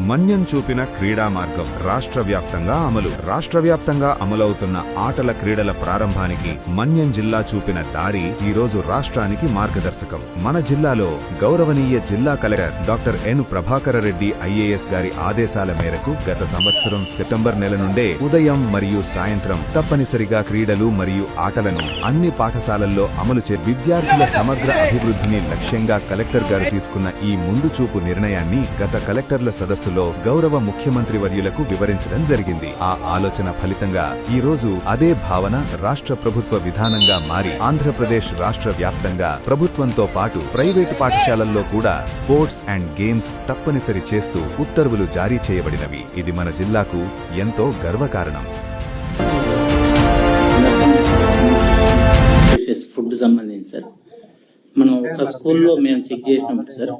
మన్యం చూపిన క్రీడా మార్గం రాష్ట్ర వ్యాప్తంగా అమలవుతున్న ఆటల క్రీడల ప్రారంభానికి మన్యం జిల్లా చూపిన దారి ఈ రోజు రాష్ట్రానికి మార్గదర్శకం. మన జిల్లాలో గౌరవనీయ జిల్లా collector doctor N Prabhakara Reddy IAS గారి ఆదేశాల మేరకు గత సంవత్సరం సెప్టెంబర్ నెల నుండే ఉదయం మరియు సాయంత్రం తప్పనిసరిగా క్రీడలు మరియు ఆటలను అన్ని పాఠశాలల్లో అమలు చే విద్యార్థుల సమగ్ర అభివృద్ధిని లక్ష్యంగా కలెక్టర్ గారు తీసుకున్న ఈ ముందు చూపు నిర్ణయాన్ని గత కలెక్టర్ల సదస్సులో గౌరవ ముఖ్యమంత్రి వర్యులకు వివరించడం జరిగింది. ఆ ఆలోచన ఫలితంగా ఈ రోజు అదే భావన రాష్ట్ర ప్రభుత్వ విధానంగా మారి ఆంధ్రప్రదేశ్ రాష్ట్ర వ్యాప్తంగా ప్రభుత్వంతో పాటు ప్రైవేటు పాఠశాలల్లో కూడా స్పోర్ట్స్ అండ్ గేమ్స్ తప్పనిసరి చేస్తూ ఉత్తర్వులు జారీ చేయబడినవి. ఇది మన జిల్లాకు ఎంతో గర్వకారణం. ఫుడ్ సంబంధించి సార్ మనం ఒక స్కూల్లో మేము చెక్ చేసినప్పుడు సార్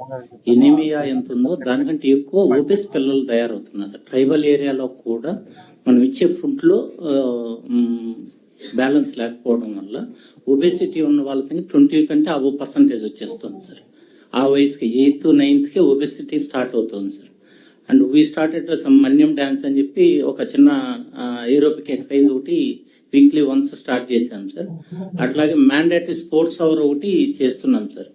ఎనీమియా ఎంత ఉందో దానికంటే ఎక్కువ ఓబెస్ పిల్లలు తయారవుతున్నారు సార్. ట్రైబల్ ఏరియాలో కూడా మనం ఇచ్చే ఫుడ్ లో బ్యాలెన్స్ లేకపోవడం వల్ల ఒబేసిటీ ఉన్న వాళ్ళ సంఖ్య 20 కంటే అబో పర్సెంటేజ్ వచ్చేస్తుంది సార్. ఆ వయసుకి 8th 9th ఒబేసిటీ స్టార్ట్ అవుతుంది sir. And we started some Manyam dance అని చెప్పి ఒక చిన్న ఏరోబిక్ ఎక్సర్సైజ్ ఒకటి వీక్లీ వన్స్ స్టార్ట్ చేశాం సార్. అట్లాగే మ్యాండేటరీ స్పోర్ట్స్ అవర్ ఒకటి చేస్తున్నాం సార్.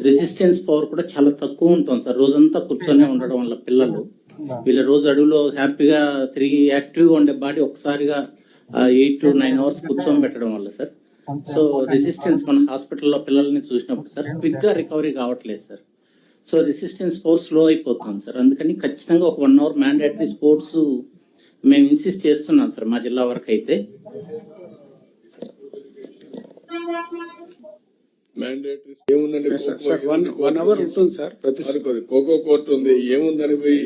రెసిస్టెన్స్ పవర్ కూడా చాలా తక్కువ ఉంటుంది సార్. రోజంతా కూర్చొని ఉండడం వల్ల పిల్లలు వీళ్ళ రోజు అడుగులో హ్యాపీగా తిరిగి యాక్టివ్గా ఉండే బాడీ ఒకసారిగా 8 to 9 hours కూర్చొని పెట్టడం వల్ల సార్. సో రెసిస్టెన్స్ మన హాస్పిటల్లో పిల్లల్ని చూసినప్పుడు సార్ క్విక్ గా రికవరీ కావట్లేదు sir. So resistance power slow అయిపోతుంది సార్. అందుకని ఖచ్చితంగా ఒక 1 hour మ్యాండేటరీ స్పోర్ట్స్ మేము ఇన్సిస్ట్ చేస్తున్నాం సార్ మా జిల్లా వరకు అయితే. ఏముందండి ఖోఖో కోర్ట్ ఉంది, ఏముందని పోయి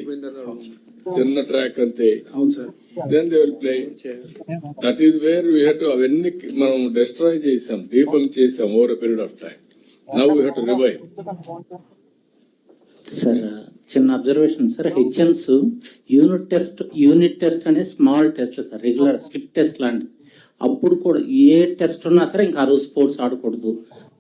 చిన్న ట్రాక్ అంతే. అవును sir. Then they will play. That is where we have to అవన్నీ మనం డిస్ట్రాయ్ చేసాం, డీఫంక్ చేసాం over a period of time. Now we have to revive. Sir చిన్న అబ్జర్వేషన్ సార్, హెచ్ఎన్స్ యూనిట్ టెస్ట్ అనే small test sir, regular slip test లాంటి. అప్పుడు కూడా ఏ టెస్ట్ ఉన్నా సరే ఇంకా ఆ రోజు స్పోర్ట్స్ ఆడకూడదు,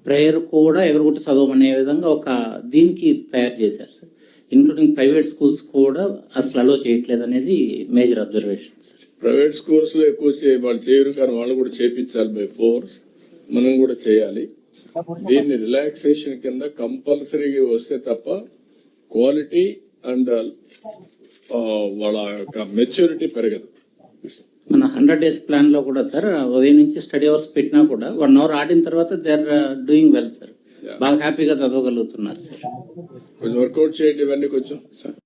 ప్రేయర్ కూడా ఎగరగొట్టి చదవమనే విధంగా ఒక దీనికి తయారు చేశారు సార్. ఇంక్లూడింగ్ ప్రైవేట్ స్కూల్స్ కూడా అసలు అలో చేయట్లేదు అనేది major observation sir. Private schools లో ఎక్కువ వాళ్ళు చేయరు, కానీ వాళ్ళు కూడా చేయించాలి బై ఫోర్స్. మనం కూడా చేయాలి. దీన్ని రిలాక్సేషన్ కింద కంపల్సరీగా వస్తే తప్ప క్వాలిటీ అండ్ వాళ్ళ యొక్క మెచ్యూరిటీ పెరగదు. మన 100 days ప్లాన్ లో కూడా సార్ ఉదయం నుంచి స్టడీ అవర్స్ పెట్టినా కూడా 1 hour ఆడిన తర్వాత they are doing well sir. బాగా హ్యాపీగా చదవగలుగుతున్నారు సార్. కొంచెం వర్కౌట్ చేయండి ఇవన్నీ కొంచెం సార్.